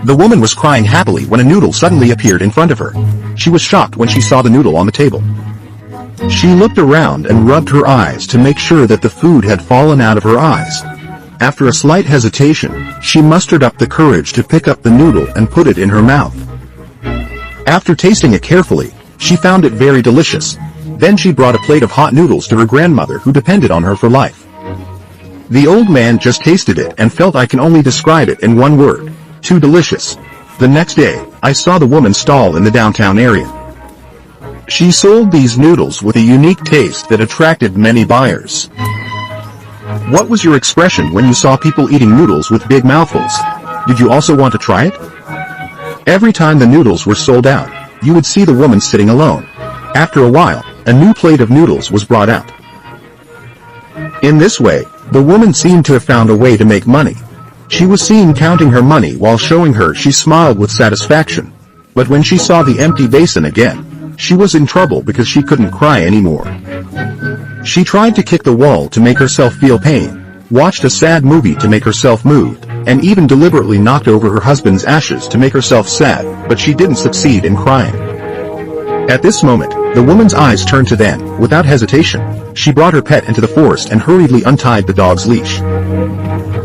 The woman was crying happily when a noodle suddenly appeared in front of her. She was shocked when she saw the noodle on the table. She looked around and rubbed her eyes to make sure that the food had fallen out of her eyes. After a slight hesitation, she mustered up the courage to pick up the noodle and put it in her mouth. After tasting it carefully, she found it very delicious. Then she brought a plate of hot noodles to her grandmother, who depended on her for life. The old man just tasted it and felt, I can only describe it in one word: too delicious. The next day, I saw the woman's stall in the downtown area. She sold these noodles with a unique taste that attracted many buyers. What was your expression when you saw people eating noodles with big mouthfuls? Did you also want to try it? Every time the noodles were sold out, you would see the woman sitting alone. After a while, a new plate of noodles was brought out. In this way, the woman seemed to have found a way to make money. She was seen counting her money while showing her she smiled with satisfaction. But when she saw the empty basin again, she was in trouble because she couldn't cry anymore. She tried to kick the wall to make herself feel pain, watched a sad movie to make herself moved, and even deliberately knocked over her husband's ashes to make herself sad, but she didn't succeed in crying. At this moment, the woman's eyes turned to them. Without hesitation, she brought her pet into the forest and hurriedly untied the dog's leash.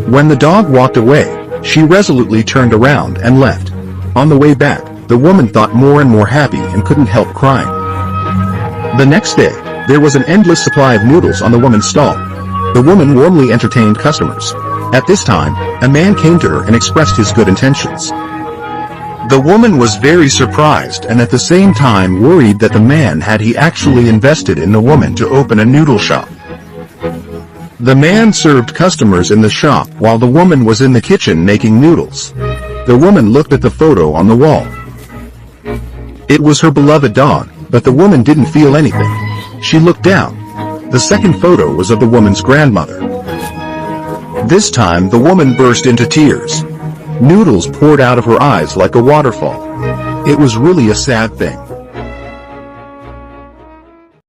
When the dog walked away, she resolutely turned around and left. On the way back, the woman thought more and more happy and couldn't help crying. The next day, there was an endless supply of noodles on the woman's stall. The woman warmly entertained customers. At this time, a man came to her and expressed his good intentions. The woman was very surprised and at the same time worried that the man had actually invested in the woman to open a noodle shop. The man served customers in the shop while the woman was in the kitchen making noodles. The woman looked at the photo on the wall. It was her beloved dog, but the woman didn't feel anything. She looked down. The second photo was of the woman's grandmother. This time the woman burst into tears. Noodles poured out of her eyes like a waterfall. It was really a sad thing.